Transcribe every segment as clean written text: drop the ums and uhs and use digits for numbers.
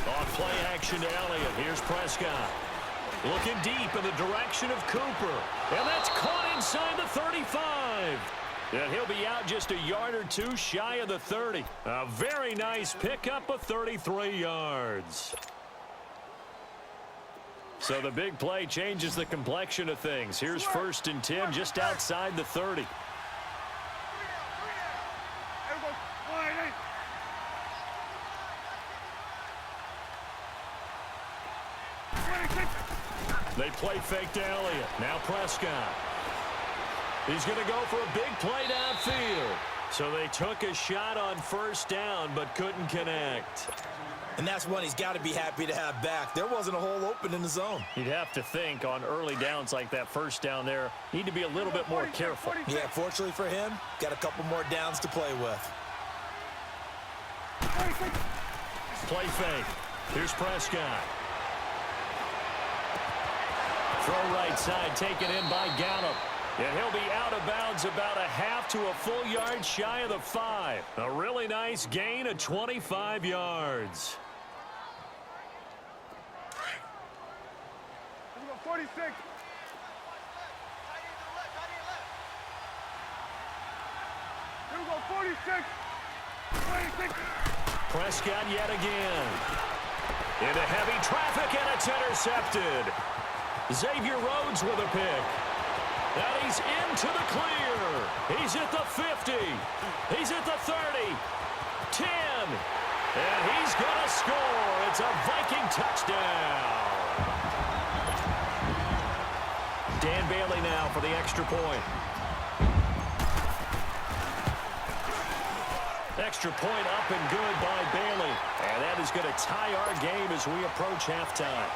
On play action to Elliott. Here's Prescott. Looking deep in the direction of Cooper. And that's caught inside the 35. And he'll be out just a yard or two shy of the 30. A very nice pickup of 33 yards. So the big play changes the complexion of things. Here's 1st and 10 just outside the 30. They play fake to Elliott. Now Prescott. He's going to go for a big play downfield. So they took a shot on 1st down but couldn't connect. And that's one he's got to be happy to have back. There wasn't a hole open in the zone. You'd have to think on early downs like that 1st down there, need to be a little bit more careful. Yeah, fortunately for him, got a couple more downs to play with. Play fake. Here's Prescott. Throw right side, taken in by Gallup. And he'll be out of bounds about a half to a full yard shy of the 5. A really nice gain of 25 yards. 46. Here we go, 46. 26. Prescott yet again. Into heavy traffic, and it's intercepted. Xavier Rhodes with a pick. And he's into the clear. He's at the 50. He's at the 30. 10. And he's going to score. It's a Viking touchdown. Dan Bailey now for the extra point. Extra point up and good by Bailey. And that is going to tie our game as we approach halftime.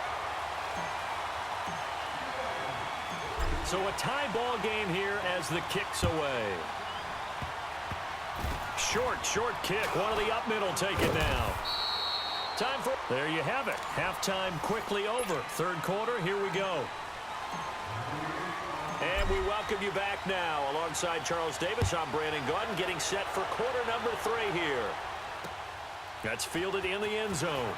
So a tie ball game here as the kick's away. Short kick. One of the up middle taken now. Time for... There you have it. Halftime quickly over. 3rd quarter, here we go. And we welcome you back now. Alongside Charles Davis, I'm Brandon Gaudin, getting set for quarter number 3 here. That's fielded in the end zone.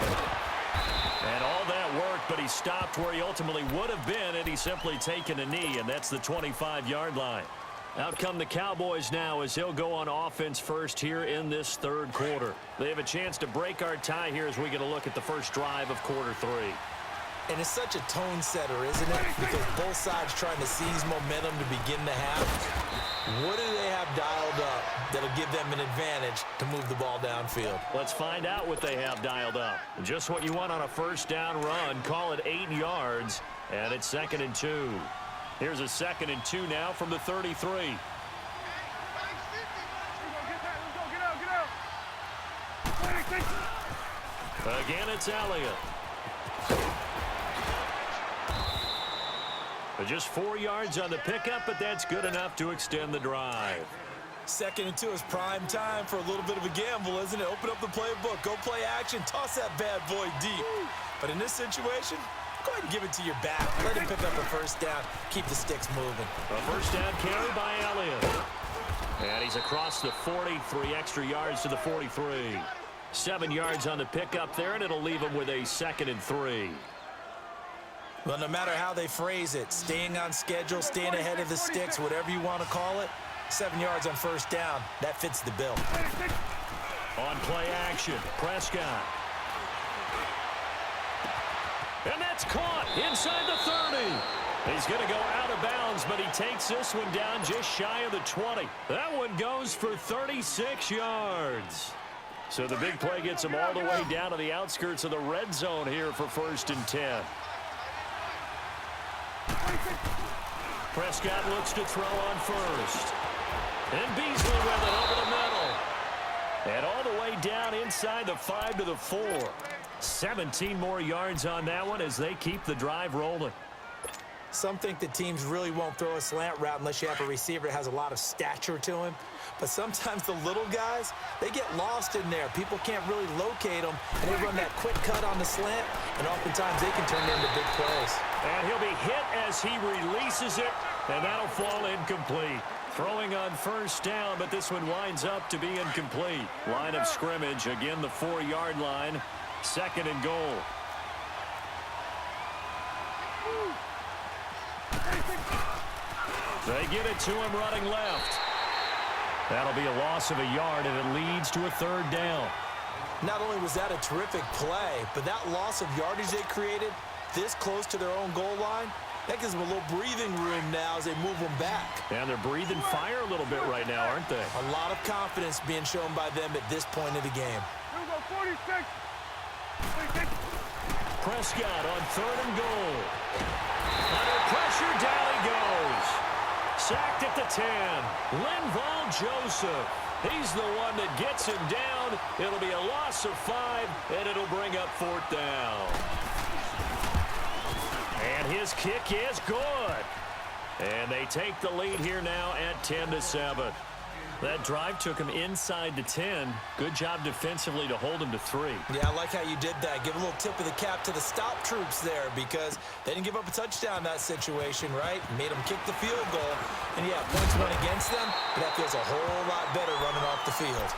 And all that worked, but he stopped where he ultimately would have been had he simply taken a knee, and that's the 25-yard line. Out come the Cowboys now as he'll go on offense first here in this 3rd quarter. They have a chance to break our tie here as we get a look at the first drive of quarter 3. And it's such a tone setter, isn't it? Because both sides trying to seize momentum to begin the half. What do they have dialed up that'll give them an advantage to move the ball downfield? Let's find out what they have dialed up. Just what you want on a 1st down run. Call it 8 yards, and it's 2nd and 2. Here's a 2nd and 2 now from the 33. Again, it's Elliott. Just 4 yards on the pickup, but that's good enough to extend the drive. 2nd and 2 is prime time for a little bit of a gamble, isn't it? Open up the playbook, go play action, toss that bad boy deep. But in this situation, go ahead and give it to your back. Let him pick up a 1st down, keep the sticks moving. A 1st down carry by Elliott. And he's across the 40, 3 extra yards to the 43. 7 yards on the pickup there, and it'll leave him with a 2nd and 3. Well, no matter how they phrase it, staying on schedule, staying ahead of the sticks, whatever you want to call it, 7 yards on 1st down, that fits the bill. On play action, Prescott. And that's caught inside the 30. He's going to go out of bounds, but he takes this one down just shy of the 20. That one goes for 36 yards. So the big play gets him all the way down to the outskirts of the red zone here for 1st and 10. Prescott looks to throw on 1st. And Beasley with it over the middle. And all the way down inside the 5 to the 4. 17 more yards on that one as they keep the drive rolling. Some think that teams really won't throw a slant route unless you have a receiver that has a lot of stature to him. But sometimes the little guys, they get lost in there. People can't really locate them, and they run that quick cut on the slant, and oftentimes they can turn it into big plays. And he'll be hit as he releases it, and that'll fall incomplete. Throwing on first down, but this one winds up to be incomplete. Line of scrimmage, again the 4-yard line. 2nd and goal. They get it to him running left. That'll be a loss of a yard, and it leads to a 3rd down. Not only was that a terrific play, but that loss of yardage they created this close to their own goal line, that gives them a little breathing room now as they move them back. And they're breathing fire a little bit right now, aren't they? A lot of confidence being shown by them at this point of the game. Here we go, 46. 46. Prescott on 3rd and goal. Under pressure, down he goes. Sacked at the 10. Linval Joseph. He's the one that gets him down. It'll be a loss of 5, and it'll bring up 4th down. And his kick is good. And they take the lead here now at 10-7. That drive took him inside the 10. Good job defensively to hold him to 3. Yeah, I like how you did that. Give a little tip of the cap to the stop troops there because they didn't give up a touchdown in that situation, right? Made them kick the field goal. And, yeah, points went against them, but that feels a whole lot better running off the field.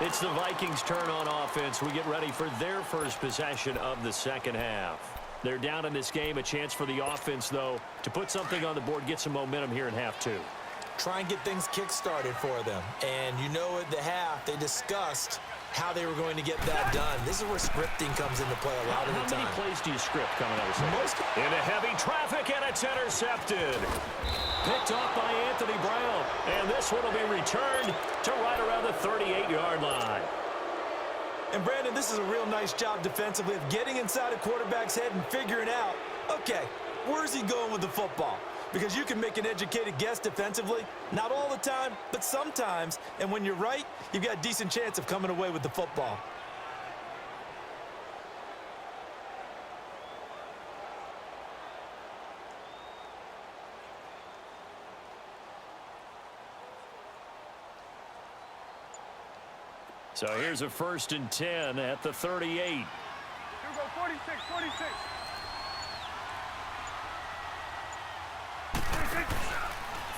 It's the Vikings' turn on offense. We get ready for their first possession of the second half. They're down in this game. A chance for the offense, though, to put something on the board, get some momentum here in half 2. Try and get things kick-started for them. And you know at the half, they discussed how they were going to get that done. This is where scripting comes into play a lot of the time. How many plays do you script coming out of the second? Into heavy traffic, and it's intercepted. Picked off by Anthony Brown. And this one will be returned to right around the 38-yard line. And, Brandon, this is a real nice job defensively of getting inside a quarterback's head and figuring out, okay, where's he going with the football? Because you can make an educated guess defensively. Not all the time, but sometimes. And when you're right, you've got a decent chance of coming away with the football. So here's a 1st and 10 at the 38. Here we go, 46, 46.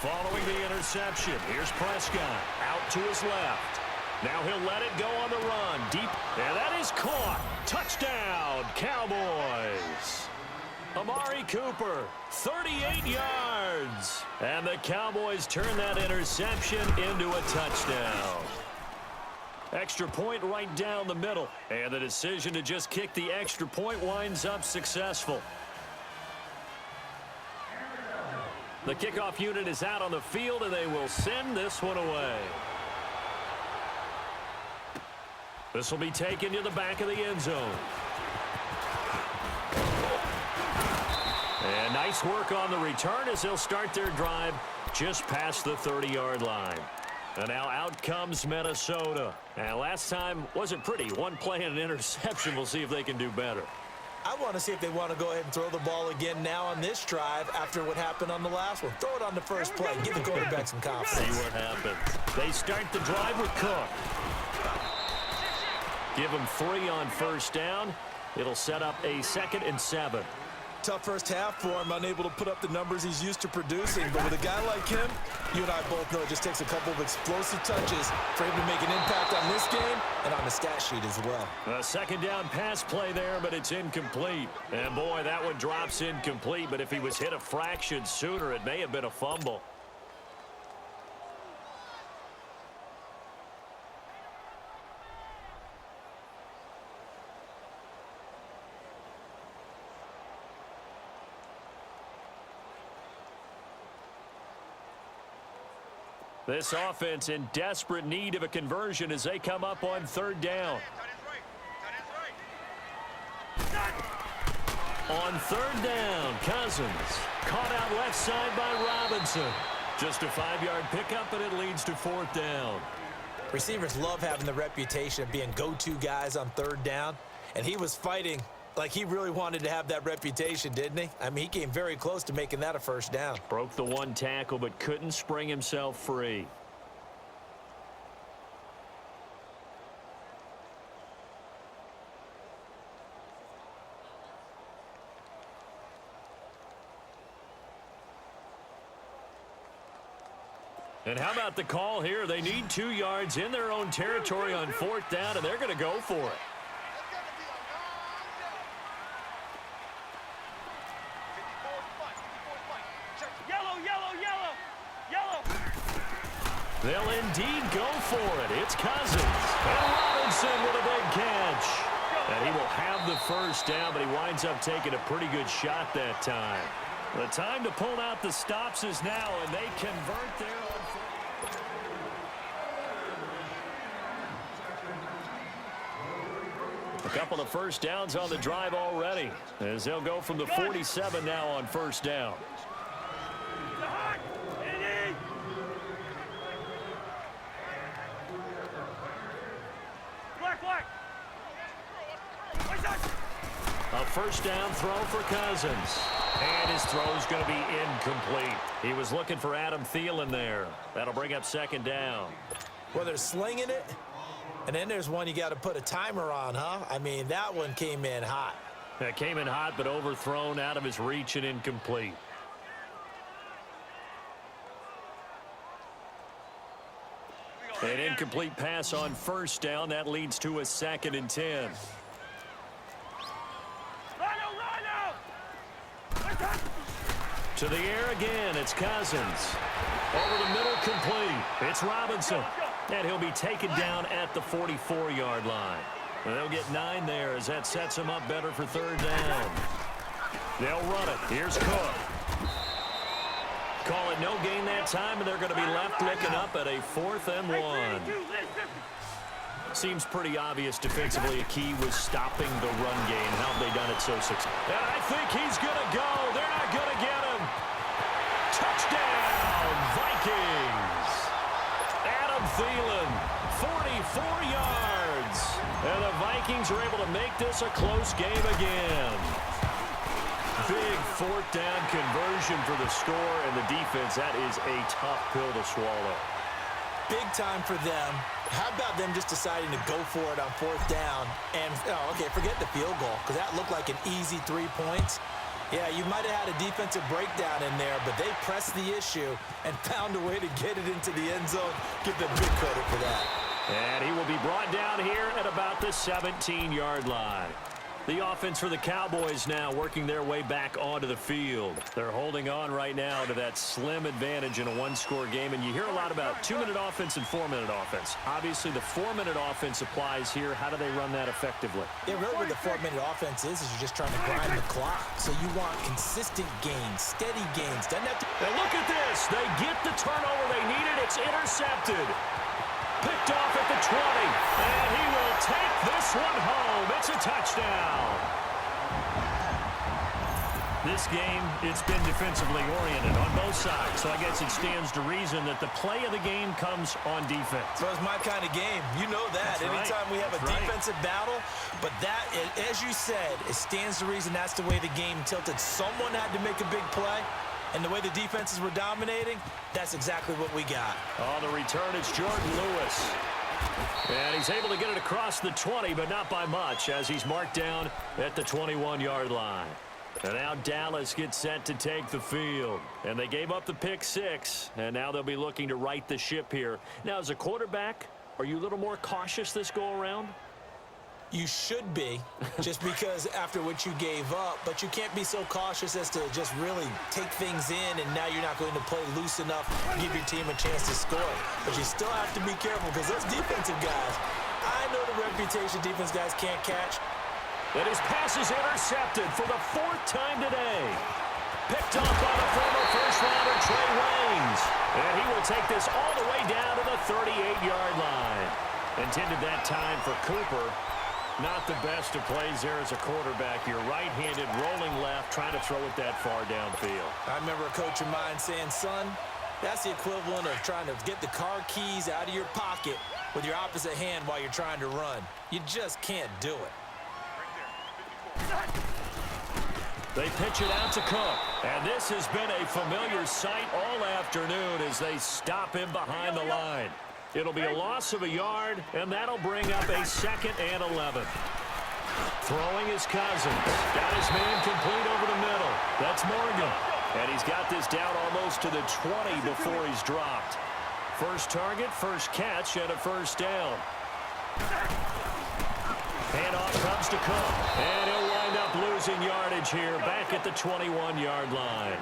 Following the interception, here's Prescott out to his left. Now he'll let it go on the run. Deep, and that is caught. Touchdown, Cowboys. Amari Cooper, 38 yards. And the Cowboys turn that interception into a touchdown. Extra point right down the middle. And the decision to just kick the extra point winds up successful. The kickoff unit is out on the field, and they will send this one away. This will be taken to the back of the end zone. And nice work on the return as they'll start their drive just past the 30-yard line. And now out comes Minnesota. And last time wasn't pretty. One play and an interception. We'll see if they can do better. I want to see if they want to go ahead and throw the ball again now on this drive after what happened on the last one. Throw it on the first play. Give the quarterback some confidence. See what happens. They start the drive with Cook. Give him 3 on first down. It'll set up a 2nd and 7. Tough first half for him, unable to put up the numbers he's used to producing. But with a guy like him, you and I both know it just takes a couple of explosive touches for him to make an impact on this game and on the stat sheet as well. A 2nd down pass play there, but it's incomplete. And, boy, that one drops incomplete. But if he was hit a fraction sooner, it may have been a fumble. This offense in desperate need of a conversion as they come up on 3rd down. On 3rd down, Cousins caught out left side by Robinson. Just a 5-yard pickup, and it leads to 4th down. Receivers love having the reputation of being go-to guys on 3rd down, and he was fighting like he really wanted to have that reputation, didn't he? I mean, he came very close to making that a 1st down. Broke the 1 tackle, but couldn't spring himself free. And how about the call here? They need 2 yards in their own territory on 4th down, and they're going to go for it. They'll indeed go for it. It's Cousins. And Robinson with a big catch. And he will have the 1st down, but he winds up taking a pretty good shot that time. The time to pull out the stops is now, and they convert their own. A couple of 1st downs on the drive already, as they'll go from the 47 now on 1st down. A 1st down throw for Cousins. And his throw's going to be incomplete. He was looking for Adam Thielen there. That'll bring up 2nd down. Well, they're slinging it, and then there's one you got to put a timer on, huh? I mean, that one came in hot. That came in hot, but overthrown, out of his reach, and incomplete. An incomplete pass on 1st down. That leads to a 2nd and 10. To the air again, it's Cousins. Over the middle, complete. It's Robinson. And he'll be taken down at the 44-yard line. And they'll get 9 there as that sets him up better for 3rd down. They'll run it. Here's Cook. Call it no gain that time, and they're going to be left looking up at a 4th and 1. Seems pretty obvious defensively. A key was stopping the run game. How have they done it so successfully? And I think he's going to go. They're not going to get him. Touchdown, Vikings. Adam Thielen, 44 yards. And the Vikings are able to make this a close game again. Big 4th down conversion for the score, and the defense, that is a tough pill to swallow. Big time for them. How about them just deciding to go for it on 4th down? And, okay, forget the field goal, because that looked like an easy 3 points. Yeah, you might have had a defensive breakdown in there, but they pressed the issue and found a way to get it into the end zone. Give them big credit for that. And he will be brought down here at about the 17-yard line. The offense for the Cowboys now working their way back onto the field. They're holding on right now to that slim advantage in a 1-score game, and you hear a lot about 2-minute offense and 4-minute offense. Obviously, the 4-minute offense applies here. How do they run that effectively? Yeah, really what the 4-minute offense is you're just trying to grind the clock. So you want consistent gains, steady gains. Doesn't have to... And look at this. They get the turnover they needed. It's intercepted. Picked off at the 20, and he will take this one home. It's a touchdown. This game, it's been defensively oriented on both sides, so I guess it stands to reason that the play of the game comes on defense. So it's my kind of game. You know that. That's Anytime right. we have a defensive battle, but that, as you said, it stands to reason that's the way the game tilted. Someone had to make a big play. And the way the defenses were dominating, that's exactly what we got. On the return, it's Jordan Lewis. And he's able to get it across the 20, but not by much, as he's marked down at the 21-yard line. And now Dallas gets set to take the field. And they gave up the pick 6, and now they'll be looking to right the ship here. Now, as a quarterback, are you a little more cautious this go-around? You should be, just because after what you gave up, but you can't be so cautious as to just really take things in, and now you're not going to play loose enough to give your team a chance to score. But you still have to be careful, because those defensive guys, I know the reputation defense guys can't catch. And his pass is intercepted for the 4th time today. Picked off by the former first-rounder Trey Waynes. And he will take this all the way down to the 38-yard line. Intended that time for Cooper. Not the best of plays there as a quarterback. You're right-handed, rolling left, trying to throw it that far downfield. I remember a coach of mine saying, son, that's the equivalent of trying to get the car keys out of your pocket with your opposite hand while you're trying to run. You just can't do it. They pitch it out to Cook. And this has been a familiar sight all afternoon as they stop him behind the line. It'll be a loss of a yard, and that'll bring up a 2nd and 11. Throwing his Cousins. Got his man complete over the middle. That's Morgan. And he's got this down almost to the 20 before he's dropped. first target, first catch, and a first down. Handoff comes to Cook, and he'll wind up losing yardage here back at the 21-yard line.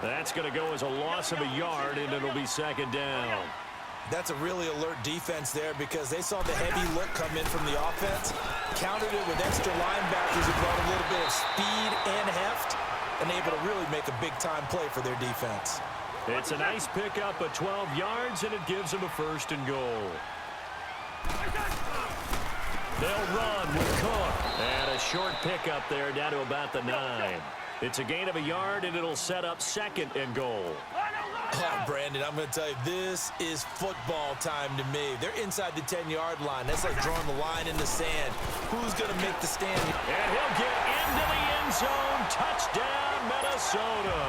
That's going to go as a loss of a yard, and it'll be second down. That's a really alert defense there because they saw the heavy look come in from the offense, countered it with extra linebackers who brought a little bit of speed and heft, and able to really make a big-time play for their defense. It's a nice pickup of 12 yards, and it gives them a first and goal. They'll run with Cook. And a short pickup there down to about the 9. It's a gain of a yard, and it'll set up second and goal. Oh, Brandon, I'm going to tell you, this is football time to me. They're inside the 10-yard line. That's like drawing the line in the sand. Who's going to make the stand? And he'll get into the end zone. Touchdown, Minnesota.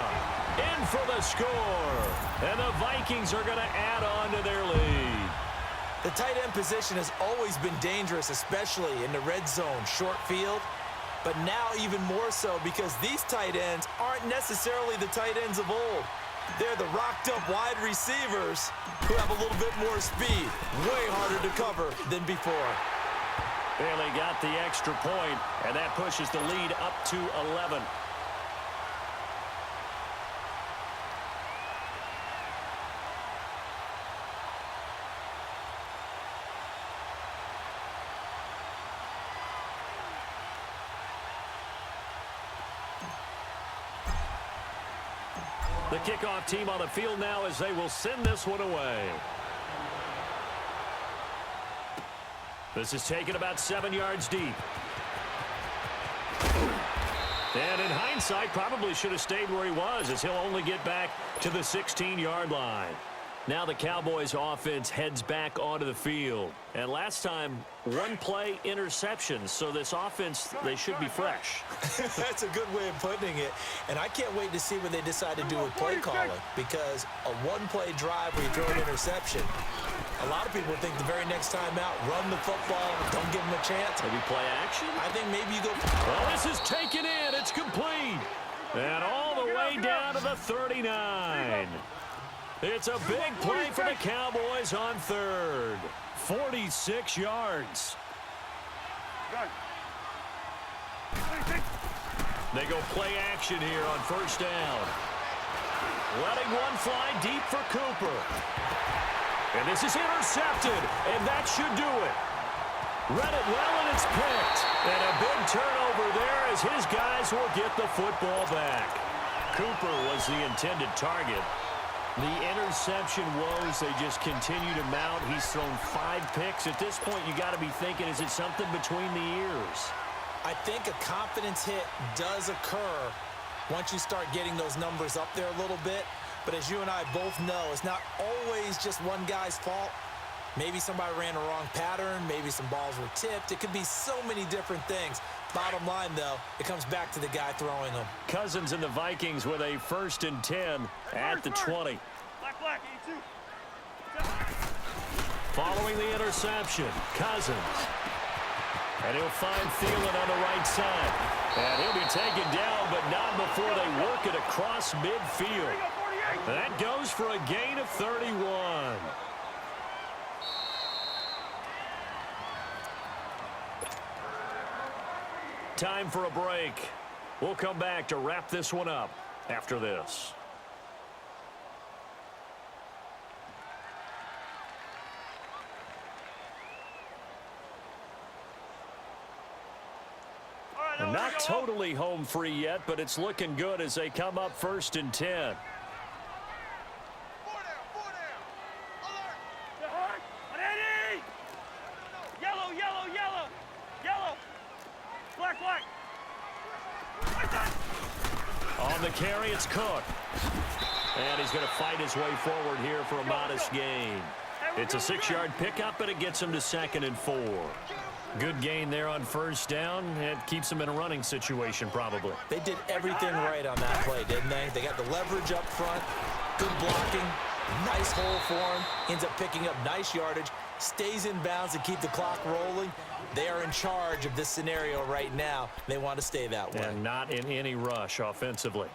In for the score. And the Vikings are going to add on to their lead. The tight end position has always been dangerous, especially in the red zone, short field. But now even more so because these tight ends aren't necessarily the tight ends of old. They're the rocked-up wide receivers who have a little bit more speed. Way harder to cover than before. Bailey got the extra point, and that pushes the lead up to 11. The kickoff team on the field now as they will send this one away. This is taken about 7 yards deep. And in hindsight, probably should have stayed where he was as he'll only get back to the 16-yard line. Now the Cowboys offense heads back onto the field. And last time, one play interception. So this offense, they should be fresh. That's a good way of putting it. And I can't wait to see what they decide to do with play calling. Because a one-play drive where you throw an interception, a lot of people think the very next time out, run the football, don't give them a chance. Maybe play action? I think maybe you go. Well, this is taken in. It's complete. And all the way down to the 39. It's a big play for the Cowboys on third. 46 yards. They go play action here on first down. Letting one fly deep for Cooper. And this is intercepted, and that should do it. Read it well, and it's picked. And a big turnover there as his guys will get the football back. Cooper was the intended target. The interception woes, they just continue to mount. He's thrown 5 picks. At this point, you got to be thinking, is it something between the ears? I think a confidence hit does occur once you start getting those numbers up there a little bit. But as you and I both know, it's not always just one guy's fault. Maybe somebody ran a wrong pattern. Maybe some balls were tipped. It could be so many different things. Bottom line, though, it comes back to the guy throwing them. Cousins and the Vikings with a 1st and 10 at the 20. Black, 82. Following the interception, Cousins. And he'll find Thielen on the right side. And he'll be taken down, but not before they work it across midfield. That goes for a gain of 31. Time for a break. We'll come back to wrap this one up after this. And not totally home free yet, but it's looking good as they come up 1st and 10. On the carry, it's Cook. And he's going to fight his way forward here for a modest gain. It's a 6-yard pickup, but it gets him to 2nd and 4. Good gain there on first down. It keeps them in a running situation, probably. They did everything right on that play, didn't they? They got the leverage up front, good blocking, nice hole for him. Ends up picking up nice yardage, stays in bounds to keep the clock rolling. They are in charge of this scenario right now. They want to stay that way. And not in any rush offensively.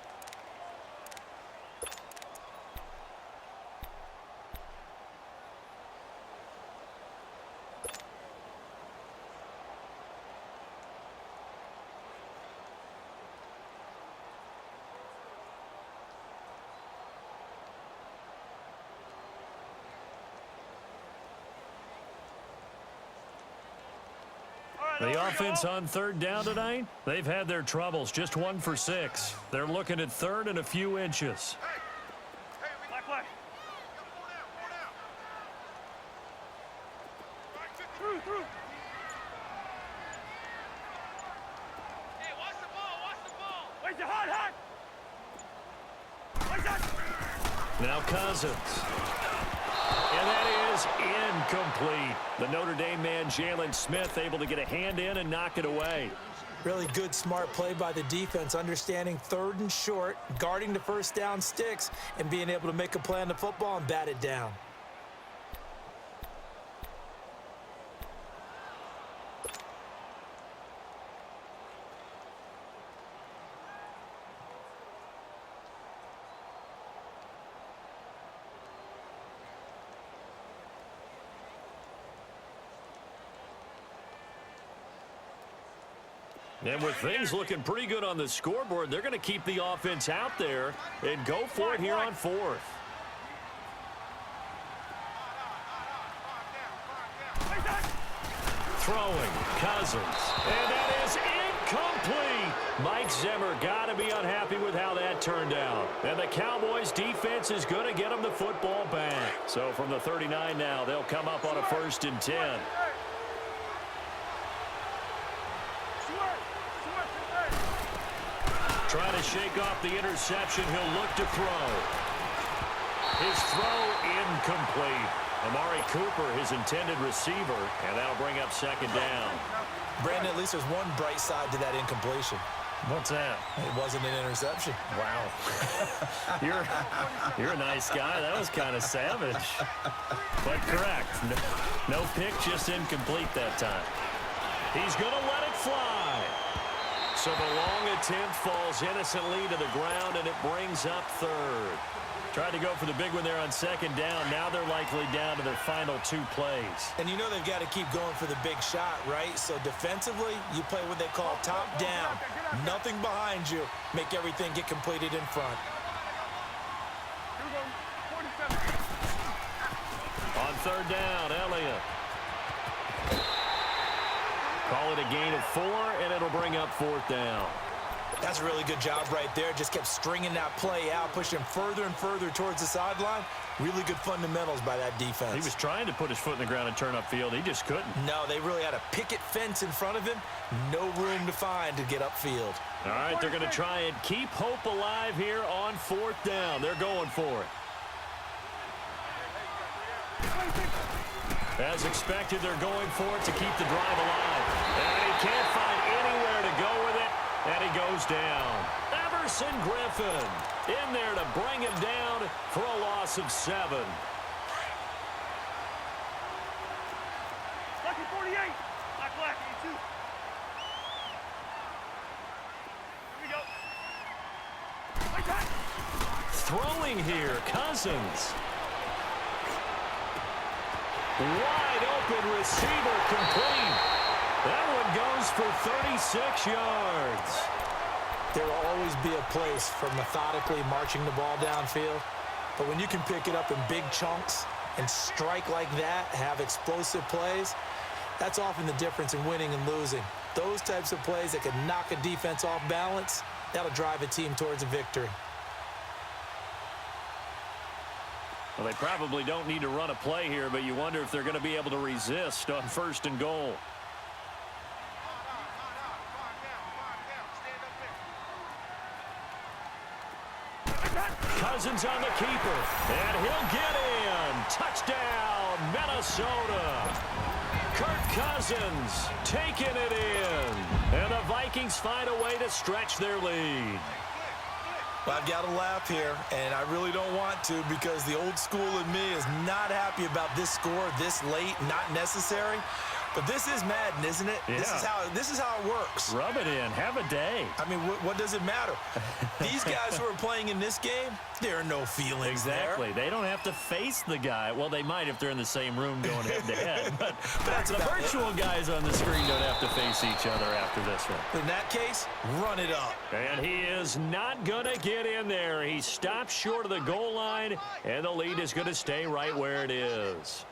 The offense on third down tonight, they've had their troubles, just 1 for 6. They're looking at third and a few inches. Black flag. Through. Hey, watch the ball. Wait, you're hot. Wait, that. Now Cousins. And that is incomplete. The Notre Dame man, Jalen Smith, able to get a hand in and knock it away. Really good, smart play by the defense, understanding third and short, guarding the first down sticks, and being able to make a play on the football and bat it down. And with things looking pretty good on the scoreboard, they're going to keep the offense out there and go for it here on fourth. Throwing, Cousins, and that is incomplete. Mike Zimmer got to be unhappy with how that turned out. And the Cowboys defense is going to get them the football back. So from the 39 now, they'll come up on a 1st and 10. Trying to shake off the interception. He'll look to throw. His throw incomplete. Amari Cooper, his intended receiver, and that'll bring up 2nd down. Brandon, at least there's one bright side to that incompletion. What's that? It wasn't an interception. Wow. You're a nice guy. That was kind of savage. But correct. No pick, just incomplete that time. He's going to let it fly. So the long attempt falls innocently to the ground, and it brings up 3rd. Tried to go for the big one there on 2nd down. Now they're likely down to their final 2 plays. And you know they've got to keep going for the big shot, right? So defensively, you play what they call top down. Nothing behind you. Make everything get completed in front. On 3rd down, Elliott. Call it a gain of 4, and it'll bring up 4th down. That's a really good job right there. Just kept stringing that play out, pushing him further and further towards the sideline. Really good fundamentals by that defense. He was trying to put his foot in the ground and turn upfield. He just couldn't. No, they really had a picket fence in front of him. No room to find to get upfield. All right, they're going to try and keep hope alive here on 4th down. They're going for it. As expected, they're going for it to keep the drive alive. And he can't find anywhere to go with it, and he goes down. Everson Griffin in there to bring him down for a loss of 7. Lucky 48. Black, 82. Here we go. Throwing here, Cousins. Wide open receiver complete. That one goes for 36 yards. There will always be a place for methodically marching the ball downfield. But when you can pick it up in big chunks and strike like that, have explosive plays, that's often the difference in winning and losing. Those types of plays that can knock a defense off balance, that'll drive a team towards a victory. Well, they probably don't need to run a play here, but you wonder if they're going to be able to resist on 1st and goal. Cousins on the keeper, and he'll get in. Touchdown, Minnesota. Kirk Cousins taking it in. And the Vikings find a way to stretch their lead. Well, I've got to laugh here, and I really don't want to because the old school in me is not happy about this score this late, not necessary. But this is Madden, isn't it? Yeah. This is how it works. Rub it in. Have a day. I mean, what does it matter? These guys who are playing in this game, there are no feelings Exactly. there. They don't have to face the guy. Well, they might if they're in the same room going head-to-head. But That's the about virtual it. guys on the screen don't have to face each other after this one. In that case, run it up. And he is not going to get in there. He stops short of the goal line, and the lead is going to stay right where it is.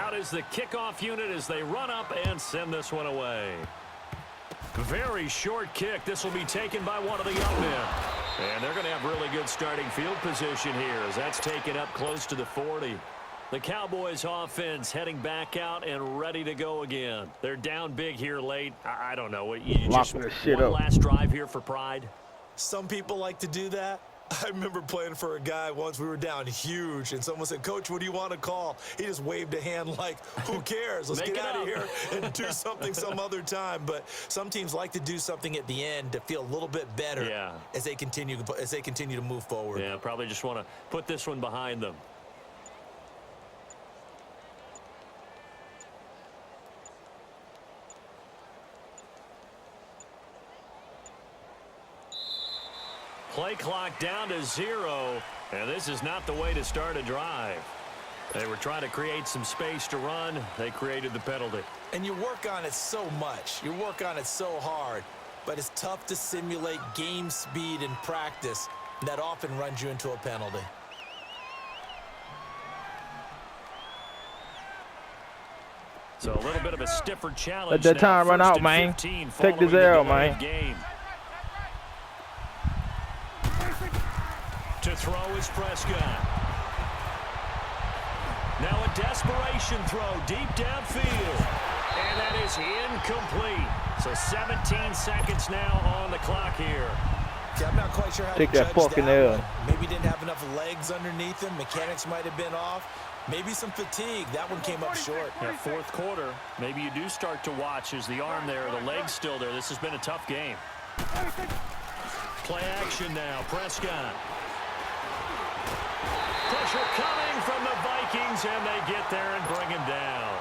out is the kickoff unit as they run up and send this one away. Very short kick. This will be taken by one of the young men. And they're going to have really good starting field position here as that's taken up close to the 40. The Cowboys offense heading back out and ready to go again. They're down big here late. I don't know. You just one last drive here for pride? Some people like to do that. I remember playing for a guy once. We were down huge, and someone said, "Coach, what do you want to call?" He just waved a hand like, who cares? Let's get out of here and do something some other time. But some teams like to do something at the end to feel a little bit better as they continue to move forward. Yeah, probably just want to put this one behind them. Play clock down to 0, and this is not the way to start a drive. They were trying to create some space to run. They created the penalty. And you work on it so much. You work on it so hard. But it's tough to simulate game speed in practice. That often runs you into a penalty. So a little bit of a stiffer challenge. Let that time run out, man. Take this L, man. To throw is Prescott. Now a desperation throw deep downfield. And that is incomplete. So 17 seconds now on the clock here. See, I'm not quite sure how take to that judge fucking L. Maybe didn't have enough legs underneath him. Mechanics might have been off. Maybe some fatigue. That one came up short. Yeah, fourth quarter. Maybe you do start to watch as the arm there, the leg's still there. This has been a tough game. Play action now. Prescott. Pressure coming from the Vikings, and they get there and bring him down.